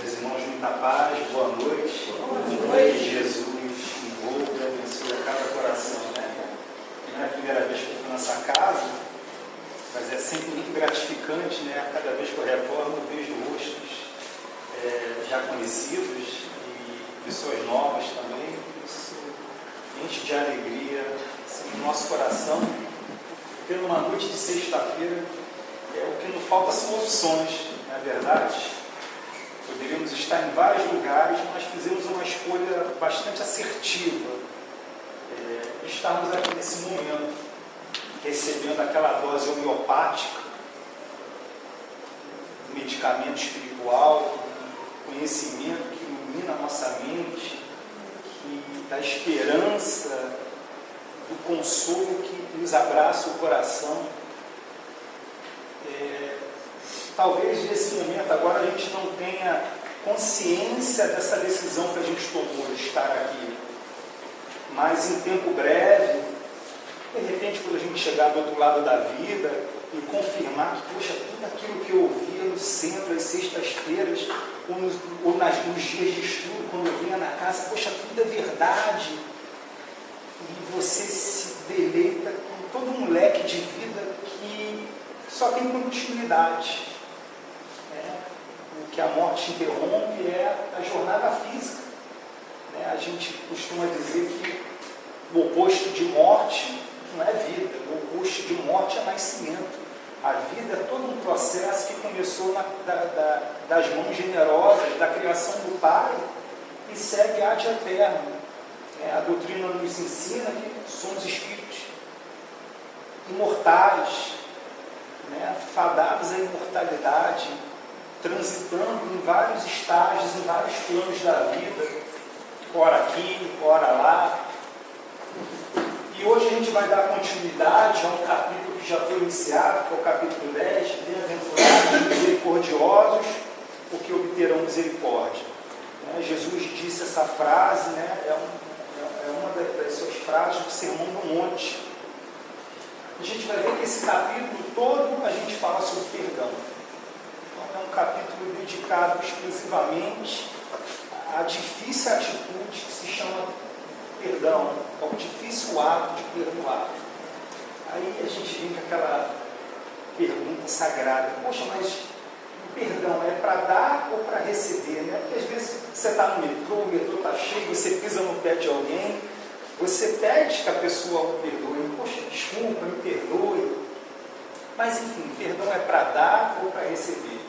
Meus irmãos, muita paz, boa noite. Boa noite. Jesus envolve e abençoe a cada coração, né? Não é a primeira vez que eu estou nessa casa, mas é sempre muito gratificante, né? A cada vez que eu retorno, eu vejo rostos já conhecidos e pessoas novas também. Isso enche de alegria assim, no nosso coração, porque numa noite de sexta-feira, o que não falta são opções, não é verdade? Poderíamos estar em vários lugares, mas fizemos uma escolha bastante assertiva. Estarmos aqui nesse momento, recebendo aquela dose homeopática, medicamento espiritual, conhecimento que ilumina a nossa mente, que dá esperança, do consolo que nos abraça o coração. Talvez nesse momento agora a gente não tenha consciência dessa decisão que a gente tomou de estar aqui, mas em tempo breve, de repente quando a gente chegar do outro lado da vida e confirmar que, poxa, tudo aquilo que eu ouvia no centro, às sextas-feiras, ou nos dias de estudo, quando eu vinha na casa, poxa, tudo é verdade, e você se deleita com todo um leque de vida que só tem continuidade. O que a morte interrompe é a jornada física. A gente costuma dizer que o oposto de morte não é vida, o oposto de morte é nascimento. A vida é todo um processo que começou das mãos generosas, da criação do Pai, e segue ad eterno. A doutrina nos ensina que somos espíritos imortais, fadados à imortalidade, transitando em vários estágios, em vários planos da vida, ora aqui, ora lá. E hoje a gente vai dar continuidade a um capítulo que já foi iniciado, que é o capítulo 10, Bem-aventurados misericordiosos, porque obterão misericórdia. Jesus disse essa frase, é uma das suas frases do Sermão do Monte. A gente vai ver que esse capítulo todo a gente fala sobre perdão. É um capítulo dedicado exclusivamente à difícil atitude que se chama perdão, ao difícil ato de perdoar. Aí a gente vem com aquela pergunta sagrada: poxa, mas o perdão é para dar ou para receber? Porque às vezes você está no metrô, o metrô está cheio, você pisa no pé de alguém, você pede que a pessoa o perdoe. Poxa, desculpa, me perdoe. Mas enfim, perdão é para dar ou para receber?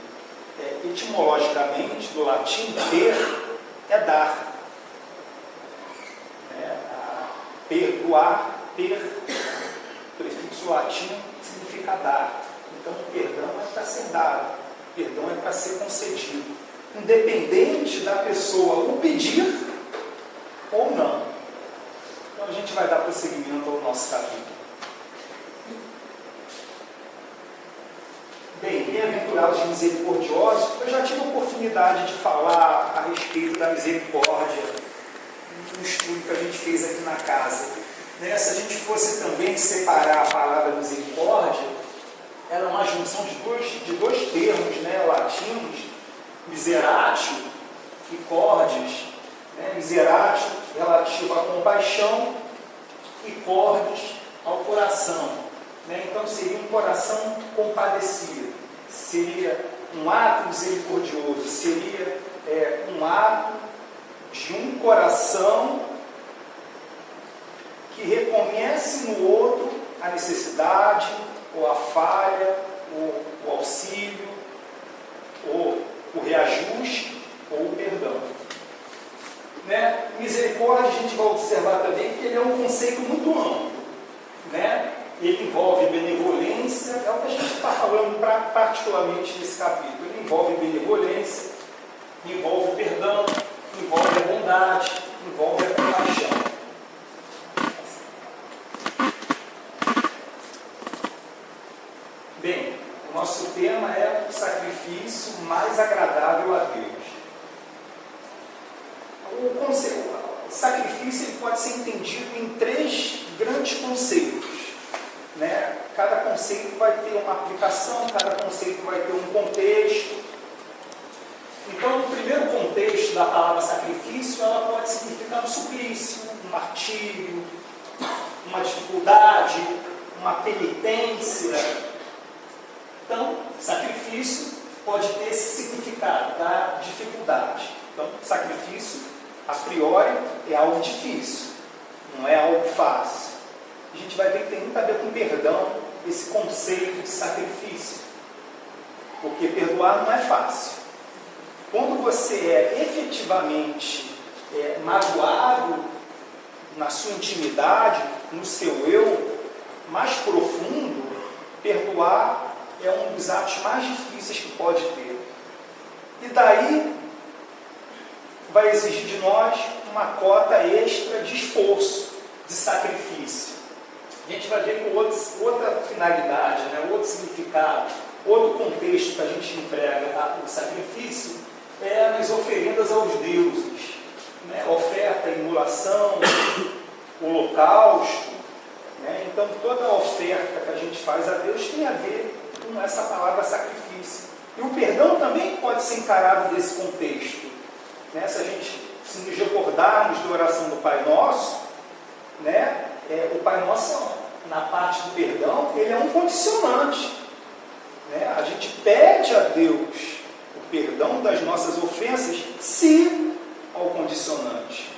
Etimologicamente, do latim, per é dar. Perdoar, prefixo latino, significa dar. Então, perdão é para ser dado, perdão é para ser concedido, independente da pessoa o pedir ou não. Então, a gente vai dar prosseguimento ao nosso capítulo. Bem, bem-aventurados misericordiosos, eu já tive a oportunidade de falar a respeito da misericórdia no estudo que a gente fez aqui na casa. Se a gente fosse também separar a palavra misericórdia, ela é uma junção de dois termos latinos, miseratio e cordis. Miseratio relativo à compaixão e cordis ao coração. Então seria um coração compadecido, seria um ato misericordioso, seria um ato de um coração que reconhece no outro a necessidade, ou a falha, ou o auxílio, ou o reajuste, ou o perdão. Misericórdia, a gente vai observar também que ele é um conceito muito amplo. Ele envolve benevolência, é o que a gente está falando particularmente nesse capítulo. Ele envolve benevolência, envolve perdão, envolve a bondade, envolve a compaixão. Bem, o nosso tema é o sacrifício mais agradável a Deus. O sacrifício ele pode ser entendido em 3 grandes conceitos. Cada conceito vai ter uma aplicação, cada conceito vai ter um contexto. Então, o primeiro martírio, uma dificuldade, uma penitência. Então, sacrifício pode ter esse significado da dificuldade. Então, sacrifício, a priori, é algo difícil, não é algo fácil. A gente vai ver que tem muito a ver com perdão, esse conceito de sacrifício. Porque perdoar não é fácil. Quando você é efetivamente magoado na sua intimidade, no seu eu mais profundo, perdoar é um dos atos mais difíceis que pode ter. E daí vai exigir de nós uma cota extra de esforço, de sacrifício. A gente vai ver com outra finalidade, né? Outro significado, outro contexto que a gente emprega o sacrifício é nas oferendas aos deuses, né? Oferta, imolação, holocausto, né? Então toda a oferta que a gente faz a Deus tem a ver com essa palavra sacrifício. E o perdão também pode ser encarado nesse contexto, né? Se nos recordarmos da oração do Pai Nosso, né? O Pai Nosso, na parte do perdão, ele é um condicionante, né? A gente pede a Deus o perdão das nossas ofensas se, ao condicionante,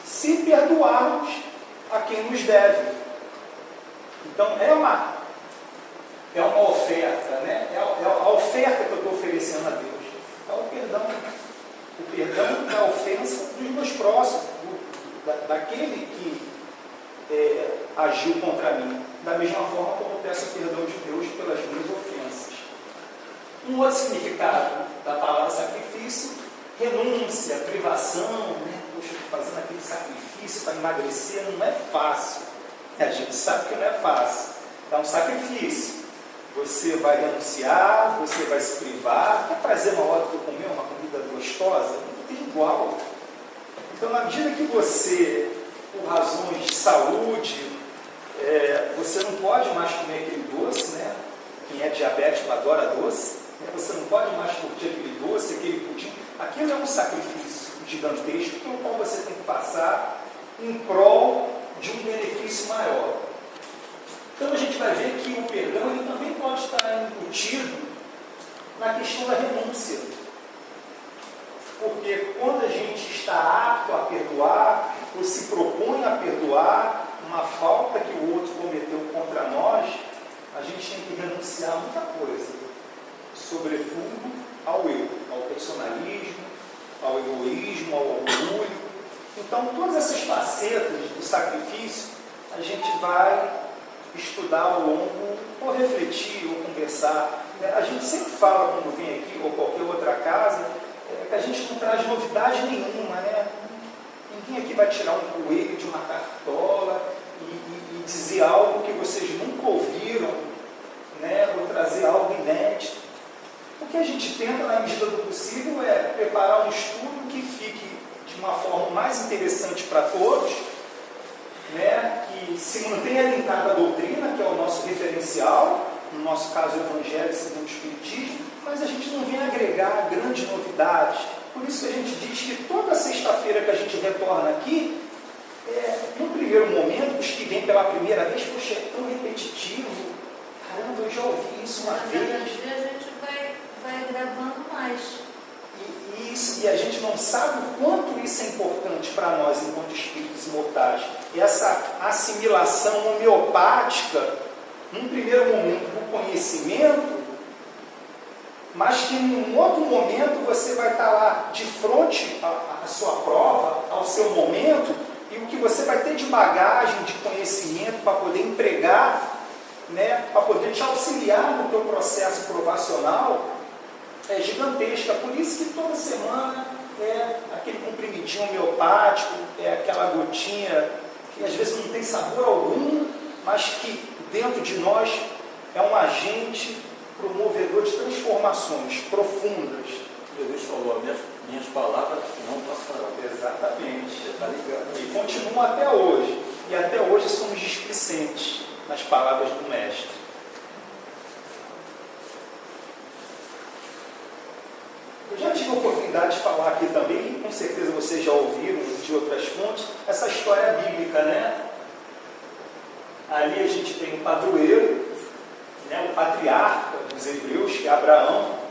se perdoarmos a quem nos deve. Então é uma oferta, né? É a oferta que eu estou oferecendo a Deus. É o perdão. O perdão da ofensa dos meus próximos, daquele que agiu contra mim, da mesma forma como eu peço o perdão de Deus pelas minhas ofensas. Um outro significado da palavra sacrifício, renúncia, privação, né? Poxa, fazendo aquele sacrifício para emagrecer não é fácil. A gente sabe que não é fácil. É um sacrifício. Você vai renunciar, você vai se privar. Quer prazer na hora que eu comer uma comida gostosa? Não tem igual. Então, na medida que você, por razões de saúde, você não pode mais comer aquele doce, né? Quem é diabético adora doce. Né? Você não pode mais curtir aquele doce, aquele pudim. Aquilo é um sacrifício gigantesco pelo qual você tem que passar em prol de um benefício maior. Então a gente vai ver que o perdão ele também pode estar embutido na questão da renúncia. Porque quando a gente está apto a perdoar, ou se propõe a perdoar uma falta que o outro cometeu contra nós, a gente tem que renunciar a muita coisa. Sobretudo ao eu, ao personalismo, ao egoísmo, ao orgulho. Então todas essas facetas do sacrifício a gente vai estudar ao longo, ou refletir, ou conversar. A gente sempre fala quando vem aqui, ou qualquer outra casa, que a gente não traz novidade nenhuma, né? Ninguém aqui vai tirar um coelho de uma cartola e dizer algo que vocês nunca ouviram, né? Ou trazer algo inédito. O que a gente tenta, na medida do possível, é preparar um estudo que fique de uma forma mais interessante para todos, né, que se mantenha linkada à doutrina, que é o nosso referencial, no nosso caso o Evangelho segundo o Espiritismo, mas a gente não vem agregar grandes novidades. Por isso que a gente diz que toda sexta-feira que a gente retorna aqui, no primeiro momento, os que vêm pela primeira vez, poxa, é tão repetitivo, caramba, eu já ouvi isso uma vez. A gente vai gravando mais. E a gente não sabe o quanto isso é importante para nós, enquanto espíritos imortais. Essa assimilação homeopática, num primeiro momento, do conhecimento, mas que num outro momento você vai estar lá de frente à sua prova, ao seu momento, e o que você vai ter de bagagem, de conhecimento para poder empregar, né, para poder te auxiliar no teu processo provacional, é gigantesca. Por isso que toda semana é aquele comprimidinho homeopático, é aquela gotinha que às vezes não tem sabor algum, mas que dentro de nós é um agente promovedor de transformações profundas. Jesus falou, minhas palavras não passarão. Exatamente. Está ligado? E continuam até hoje. E até hoje somos displicentes nas palavras do Mestre. Eu já tive a a oportunidade de falar aqui também, e com certeza vocês já ouviram de outras fontes, essa história bíblica, né? Ali a gente tem o padroeiro, né, o patriarca dos hebreus, que é Abraão,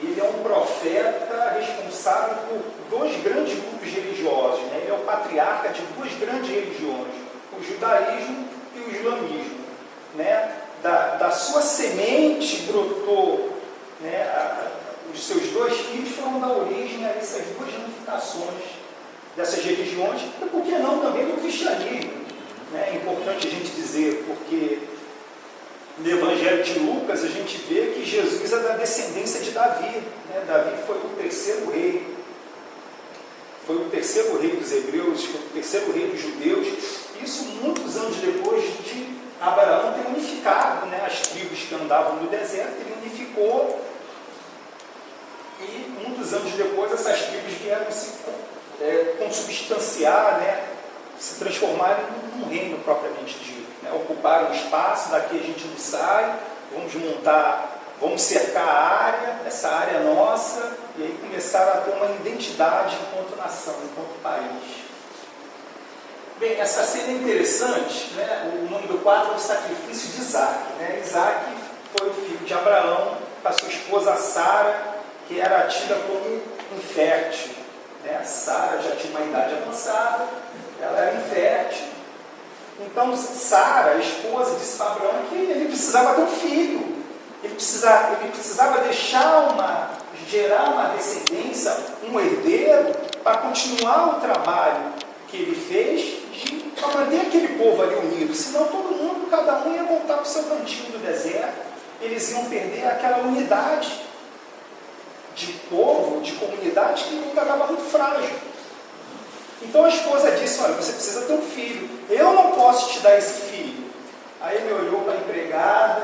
e ele é um profeta responsável por dois grandes grupos religiosos, né? Ele é o patriarca de duas grandes religiões, o judaísmo e o islamismo, né? Da sua semente brotou, né, os seus dois filhos foram dar origem a essas duas ramificações dessas religiões, e por que não também do cristianismo, né? É importante a gente dizer, porque no Evangelho de Lucas a gente vê que Jesus é da descendência de Davi, né? Davi foi o terceiro rei, dos hebreus, foi o terceiro rei dos judeus, isso muitos anos depois de Abraão ter unificado, né, as tribos que andavam no deserto, ele unificou, e muitos anos depois essas tribos vieram se consubstanciar, né, se transformarem num reino propriamente dito, né, ocuparam um espaço, daqui a gente não sai, vamos cercar a área, essa área é nossa, e aí começaram a ter uma identidade enquanto nação, enquanto país. Bem, essa cena é interessante, né? O nome do quadro é o sacrifício de Isaac, né? Isaac foi o filho de Abraão, com a sua esposa Sara, que era tida como infértil, né? Sara já tinha uma idade avançada, ela era infértil. Então Sara, a esposa, disse para Abraão que ele precisava ter um filho, ele precisava gerar uma descendência, um herdeiro, para continuar o trabalho que ele fez, para manter aquele povo ali unido, senão todo mundo, cada um ia voltar para o seu cantinho do deserto, eles iam perder aquela unidade de povo, de comunidade, que ainda estava muito frágil. Então a esposa disse, olha, você precisa ter um filho, eu não posso te dar esse filho. Aí ele olhou para a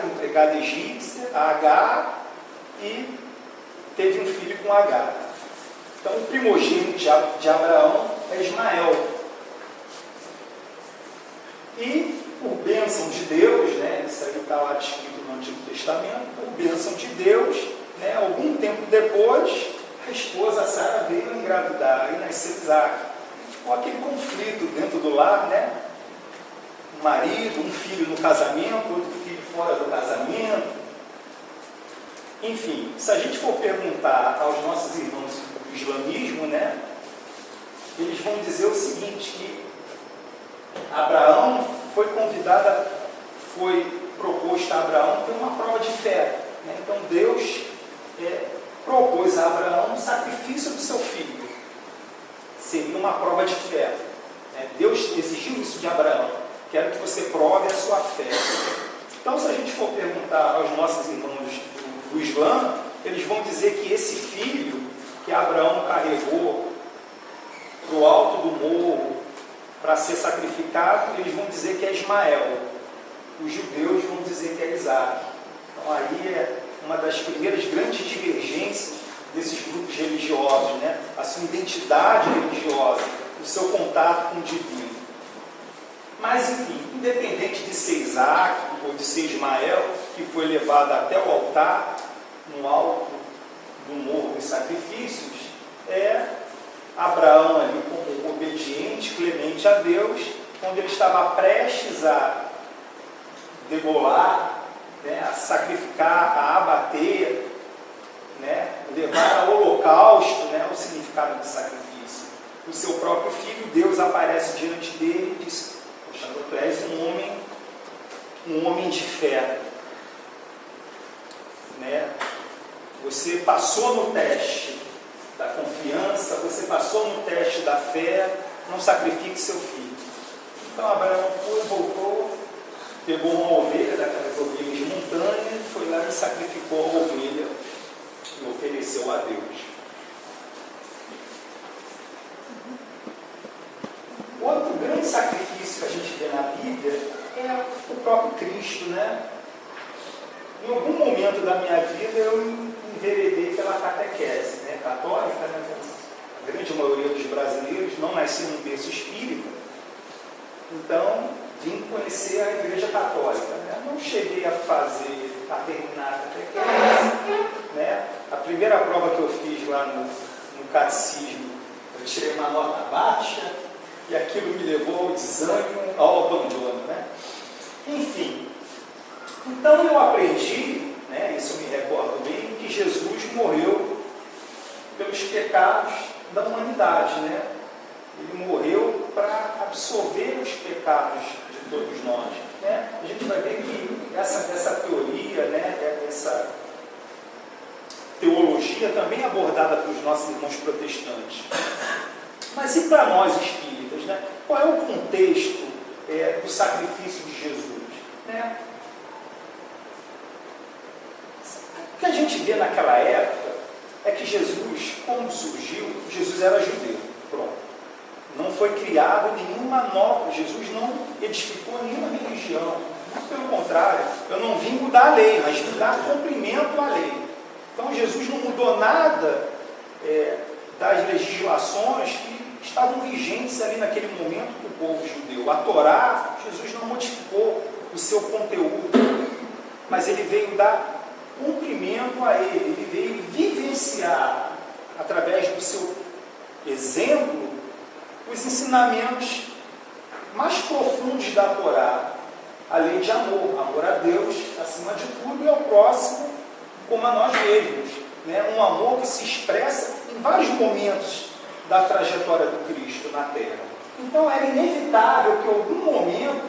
empregada egípcia, a Agar, e teve um filho com Agar. Então o primogênito de Abraão é Ismael. E por bênção de Deus, né, isso aí está lá descrito no Antigo Testamento, por bênção de Deus, né, algum tempo depois, a esposa Sara veio a engravidar e nasceu Isaac. Ficou aquele conflito dentro do lar, né? Um marido, um filho no casamento, outro filho fora do casamento. Enfim, se a gente for perguntar aos nossos irmãos do islamismo, né, eles vão dizer o seguinte, que Abraão foi proposto a Abraão ter uma prova de fé, né? Então Deus propôs a Abraão um sacrifício do seu filho, seria uma prova de fé, né? Deus exigiu isso de Abraão, quero que você prove a sua fé. Então se a gente for perguntar aos nossos irmãos do Islã, eles vão dizer que esse filho que Abraão carregou para o alto do morro para ser sacrificado, eles vão dizer que é Ismael. Os judeus vão dizer que é Isaac. Então aí é uma das primeiras grandes divergências desses grupos religiosos, né? A sua identidade religiosa, o seu contato com o divino. Mas enfim, independente de ser Isaac ou de ser Ismael, que foi levado até o altar, no alto do morro dos sacrifícios, Abraão ali como obediente, clemente a Deus, quando ele estava prestes a degolar, né, a sacrificar, a abater, né, levar ao holocausto, né, o significado de sacrifício. O seu próprio filho, Deus aparece diante dele e diz, poxa, tu és um homem de fé, né? Você passou no teste da confiança, você passou no teste da fé, não sacrifique seu filho. Então Abraão foi, voltou, pegou uma ovelha, daquelas ovelhas de montanha, foi lá e sacrificou a ovelha e ofereceu a Deus. Outro grande sacrifício que a gente vê na Bíblia é o próprio Cristo, né? Em algum momento da minha vida eu enveredei pela catequese, né? Católica, né? A grande maioria dos brasileiros não nasceu num berço espírita, então vim conhecer a Igreja Católica, né? Não cheguei a terminar a catequese, né? primeira prova que eu fiz lá no catecismo, eu tirei uma nota baixa e aquilo me levou ao desânimo, ao abandono, né? Enfim, então eu aprendi, né, isso eu me recordo bem, que Jesus morreu pelos pecados da humanidade, né? Ele morreu para absorver os pecados de todos nós, né? A gente vai ver que essa teoria, né, essa teologia também é abordada pelos nossos irmãos protestantes. Mas e para nós espíritas, né? Qual é o contexto do sacrifício de Jesus, né? O que a gente vê naquela época é que Jesus, quando surgiu, Jesus era judeu, pronto. Não foi criado nenhuma nova, Jesus não edificou nenhuma religião. Muito pelo contrário, eu não vim mudar a lei, mas vim dar cumprimento à lei. Então Jesus não mudou nada das legislações que estavam vigentes ali naquele momento para o povo judeu. A Torá, Jesus não modificou o seu conteúdo, mas ele veio dar cumprimento a ele veio vivenciar, através do seu exemplo, os ensinamentos mais profundos da Torá, a lei de amor a Deus acima de tudo e ao próximo como a nós mesmos, né? Um amor que se expressa em vários momentos da trajetória do Cristo na Terra. Então era inevitável que em algum momento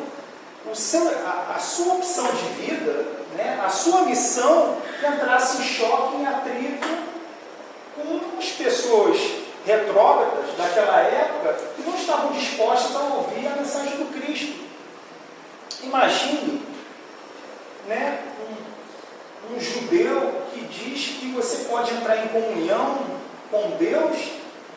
a sua opção de vida, né, a sua missão entrasse em choque, em atrito com as pessoas retrógradas daquela época que não estavam dispostas a ouvir a mensagem do Cristo. Imagine, né, um judeu que diz que você pode entrar em comunhão com Deus,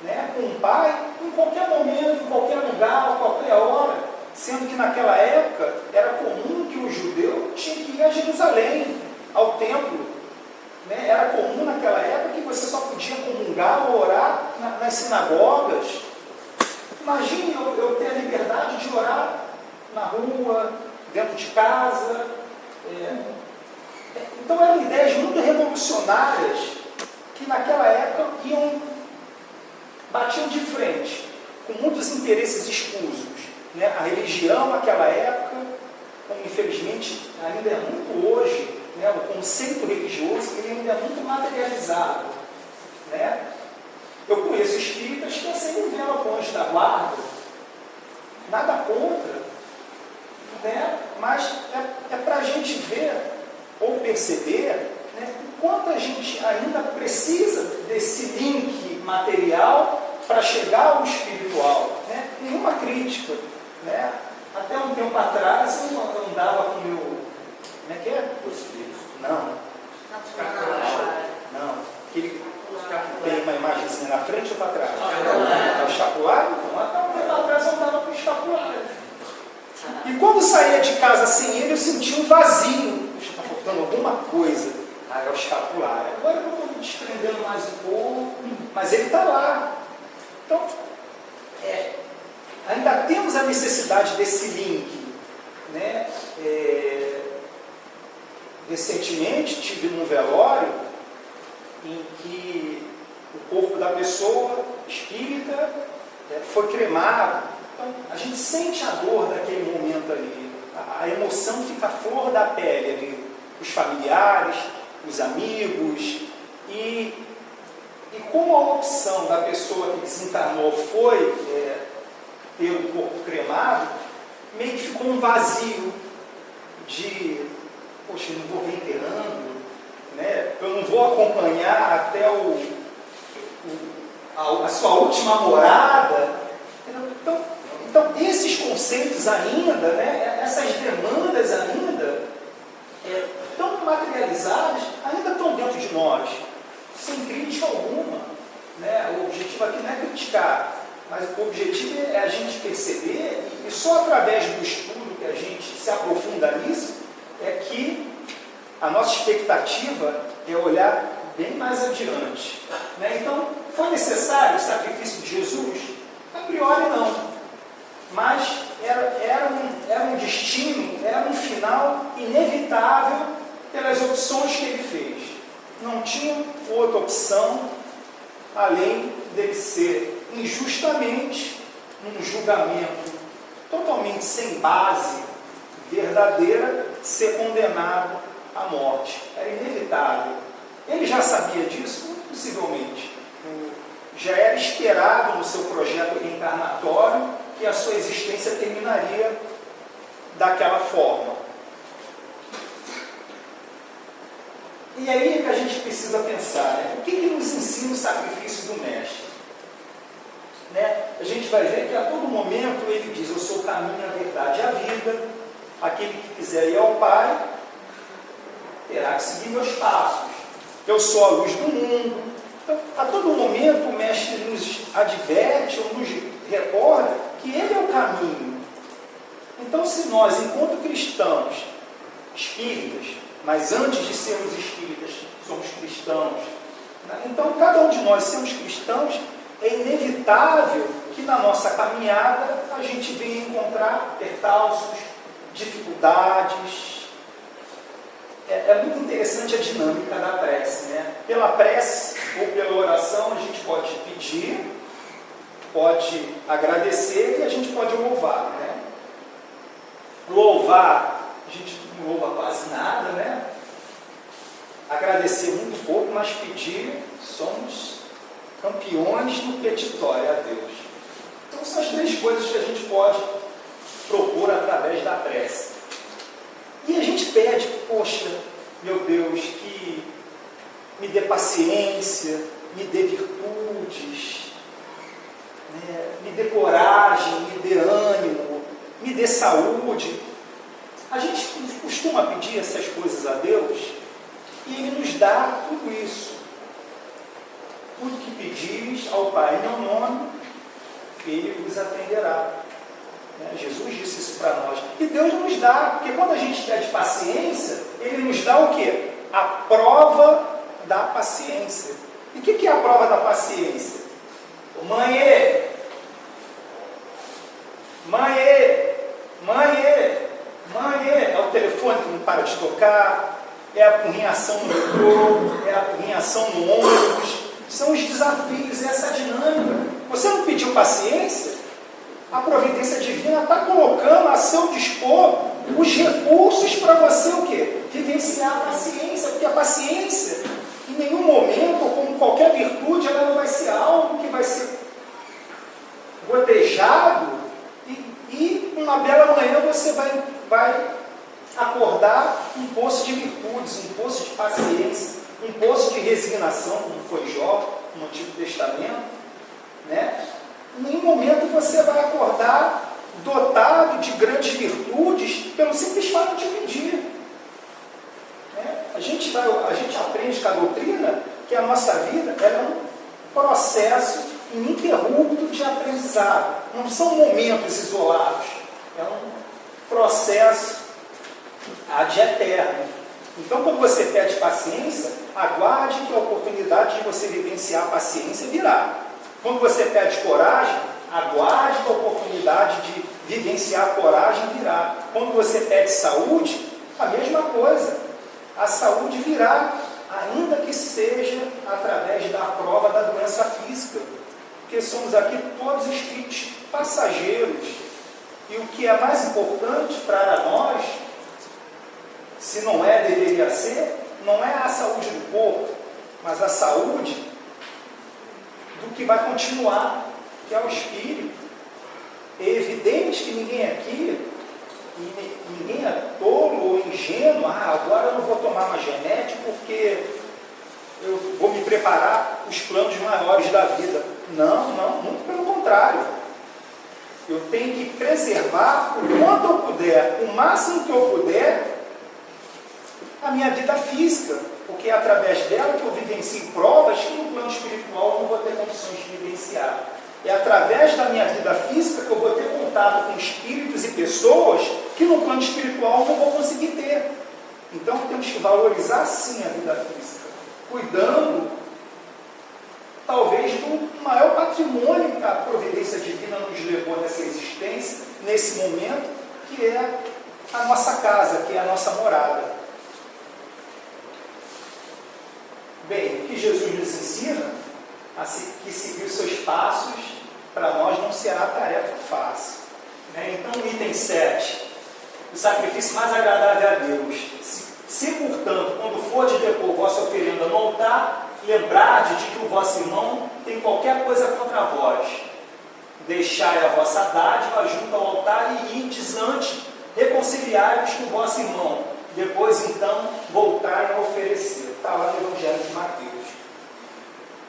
né, com o Pai, em qualquer momento, em qualquer lugar, a qualquer hora, sendo que naquela época era comum que o judeu tinha que ir a Jerusalém, ao templo. Né? Era comum naquela época que você só podia comungar ou orar nas sinagogas. Imagine eu ter a liberdade de orar na rua, dentro de casa. Então eram ideias muito revolucionárias que naquela época batiam de frente, com muitos interesses escusos. Né? A religião naquela época, como infelizmente ainda é muito hoje, né? O conceito religioso ele ainda é muito materializado. Né? Eu conheço espíritas que acendem vela com anjo da guarda, nada contra, né? Mas é para a gente ver ou perceber, né, o quanto a gente ainda precisa desse link material para chegar ao espiritual. Né? Nenhuma crítica. Né? Até um tempo atrás eu andava com o meu. Como é que é? Não. Não. Aquele tem uma imagenzinha na frente ou para trás? É o escapulário? Então, até um tempo atrás eu andava com o escapulário. E quando saía de casa sem ele, eu sentia um vazio. Está faltando alguma coisa. É o escapulário. Agora eu estou me desprendendo mais um pouco, mas ele está lá. Então, ainda temos a necessidade desse link. Né? Recentemente tive num velório em que o corpo da pessoa espírita foi cremado. Então a gente sente a dor daquele momento ali. A emoção fica à flor da pele ali. Os familiares, os amigos. E como a opção da pessoa que desencarnou foi ter o corpo cremado, meio que ficou um vazio de, poxa, eu não vou ver enterrando, né? Eu não vou acompanhar até a sua última morada. Então esses conceitos ainda, né, essas demandas ainda, tão materializadas, ainda estão dentro de nós, sem crítica alguma. Né? O objetivo aqui não é criticar, mas o objetivo é a gente perceber, e só através do estudo que a gente se aprofunda nisso, é que a nossa expectativa é olhar bem mais adiante. Né? Então, foi necessário o sacrifício de Jesus? A priori não. Mas era um destino, era um final inevitável pelas opções que ele fez. não tinham outra opção além dele ser injustamente, num julgamento totalmente sem base verdadeira, ser condenado à morte. Era inevitável. Ele já sabia disso? Muito possivelmente. Já era esperado no seu projeto reencarnatório que a sua existência terminaria daquela forma. E aí é que a gente precisa pensar, né? O que nos ensina o sacrifício do Mestre? Né? A gente vai ver que a todo momento ele diz: eu sou o caminho, a verdade e a vida. Aquele que quiser ir ao Pai terá que seguir meus passos. Eu sou a luz do mundo. Então, a todo momento o Mestre nos adverte ou nos recorda que ele é o caminho. Então, se nós, enquanto cristãos, espíritas, mas antes de sermos espíritas, somos cristãos, né? Então cada um de nós sermos cristãos, é inevitável que na nossa caminhada a gente venha encontrar percalços, dificuldades. É muito interessante a dinâmica da prece, né? Pela prece ou pela oração a gente pode pedir, pode agradecer e a gente pode louvar, né? Louvar, a gente não louva quase nada, né? Agradecer muito pouco, mas pedir, somos campeões no petitório a Deus. Então são as três coisas que a gente pode propor através da prece. E a gente pede: poxa, meu Deus, que me dê paciência, me dê virtudes, né? Me dê coragem, me dê ânimo, me dê saúde. A gente costuma pedir essas coisas a Deus e Ele nos dá tudo isso. Tudo que pedis ao Pai em meu nome, Ele vos atenderá. Jesus disse isso para nós. E Deus nos dá, porque quando a gente pede paciência, Ele nos dá o quê? A prova da paciência. E o que é a prova da paciência? Mãe, é o telefone que não para de tocar, é a apurrinhação no metrô, é a apurrinhação no ônibus. São os desafios, essa dinâmica. Você não pediu paciência? A providência divina está colocando a seu dispor os recursos para você o quê? Vivenciar a paciência, porque a paciência, em nenhum momento, como qualquer virtude, ela não vai ser algo que vai ser gotejado e uma bela manhã você vai acordar um poço de virtudes, um poço de paciência, um poço de resignação, como foi Jó no Antigo Testamento, né? Em nenhum momento você vai acordar dotado de grandes virtudes pelo simples fato de pedir. Né? A gente aprende com a doutrina que a nossa vida é um processo ininterrupto de aprendizado. Não são momentos isolados. É um processo ad eterno. Então, quando você pede paciência, aguarde que a oportunidade de você vivenciar a paciência virá. Quando você pede coragem, aguarde que a oportunidade de vivenciar a coragem virá. Quando você pede saúde, a mesma coisa. A saúde virá, ainda que seja através da prova da doença física. Porque somos aqui todos espíritos passageiros. E o que é mais importante para nós, se não é, deveria ser, não é a saúde do corpo, mas a saúde do que vai continuar, que é o espírito. É evidente que ninguém aqui, ninguém é tolo ou ingênuo: agora eu não vou tomar mais remédio porque eu vou me preparar para os planos maiores da vida. Não, muito pelo contrário. Eu tenho que preservar o quanto eu puder, o máximo que eu puder, a minha vida física, porque é através dela que eu vivencio provas que no plano espiritual eu não vou ter condições de vivenciar. É através da minha vida física que eu vou ter contato com espíritos e pessoas que no plano espiritual eu não vou conseguir ter. Então temos que valorizar sim a vida física, cuidando talvez do maior patrimônio que a providência divina nos levou nessa existência, nesse momento, que é a nossa casa, que é a nossa morada. Bem, o que Jesus nos ensina, que seguir os seus passos, para nós não será tarefa fácil. Então, item 7, o sacrifício mais agradável a Deus. Se, portanto, quando for de depor vossa oferenda no altar, lembrardes de que o vosso irmão tem qualquer coisa contra vós. Deixai a vossa dádiva junto ao altar e ides antes, reconciliai-vos com o vosso irmão. Depois, então, voltai a oferecer. Está lá no Evangelho de Mateus.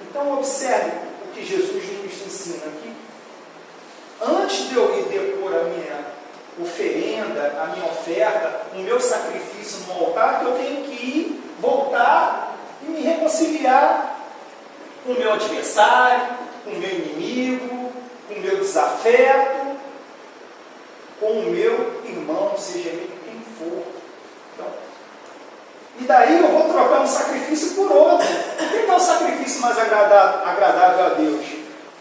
Então, observe o que Jesus nos ensina aqui. Antes de eu ir depor a minha oferenda, a minha oferta, o meu sacrifício no altar, eu tenho que ir, voltar e me reconciliar com o meu adversário, com o meu inimigo, com o meu desafeto, com o meu irmão, seja ele quem for. Então, e daí eu vou trocar um sacrifício por outro. Por que é o sacrifício mais agradável a Deus?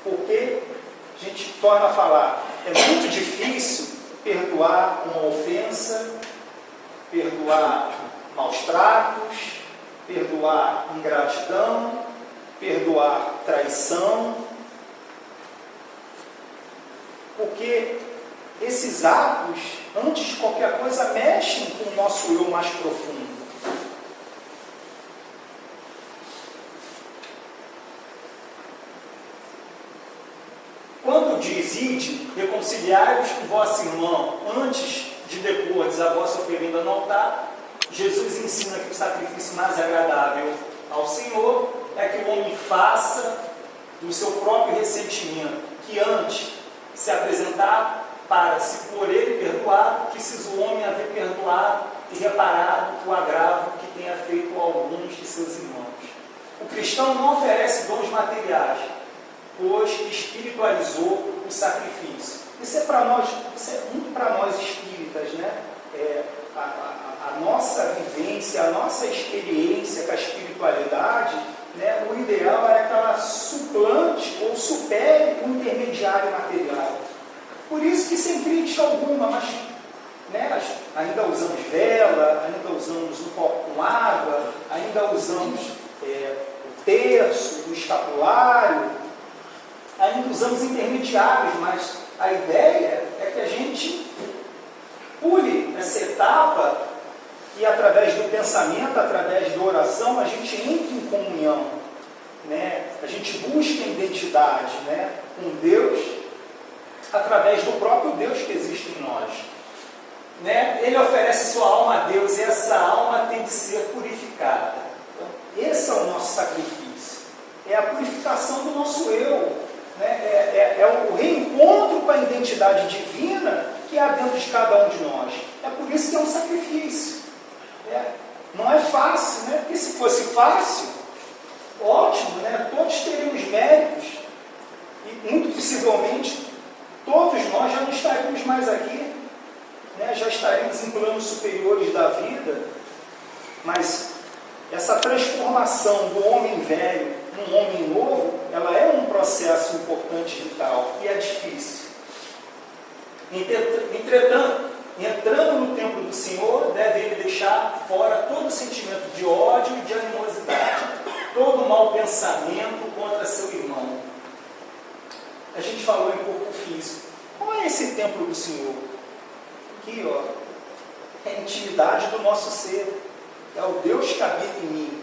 Porque a gente torna a falar, é muito difícil perdoar uma ofensa, perdoar maus tratos, perdoar ingratidão, perdoar traição, porque esses atos, antes de qualquer coisa, mexem com o nosso eu mais profundo. Quando diz, ide, reconciliai-vos com vosso irmão, antes de depordes a vossa oferenda no altar, Jesus ensina que o sacrifício mais agradável ao Senhor é que o homem faça do seu próprio ressentimento, que antes se apresentar para, se por ele perdoado, precisa o homem haver perdoado e reparado o agravo que tenha feito a alguns de seus irmãos. O cristão não oferece dons materiais, pois espiritualizou o sacrifício. Isso é para nós, isso é muito para nós espíritas, né? A nossa vivência, a nossa experiência com a espiritualidade, né? O ideal é que ela suplante ou supere o intermediário material. Por isso que sem crítica alguma, mas né, ainda usamos vela, ainda usamos um copo com água, ainda usamos o terço, o escapulário, ainda usamos intermediários, mas a ideia é que a gente pule essa etapa e através do pensamento, através da oração, a gente entra em comunhão, né? A gente busca identidade, né, com Deus, através do próprio Deus que existe em nós. Né? Ele oferece sua alma a Deus e essa alma tem de ser purificada. Então, esse é o nosso sacrifício. É a purificação do nosso eu. Né? É o reencontro com a identidade divina que há dentro de cada um de nós. É por isso que é um sacrifício. Não é fácil, né? Porque se fosse fácil, ótimo, né? Todos teríamos méritos e muito possivelmente todos nós já não estaríamos mais aqui, né? Já estaríamos em planos superiores da vida, mas essa transformação do homem velho num homem novo, ela é um processo importante e vital, e é difícil. Entretanto, entrando no templo do Senhor, deve ele deixar fora todo sentimento de ódio e de animosidade, todo mau pensamento contra seu irmão. A gente falou em corpo físico. Qual é esse templo do Senhor? Aqui, ó, é a intimidade do nosso ser. É o Deus que habita em mim.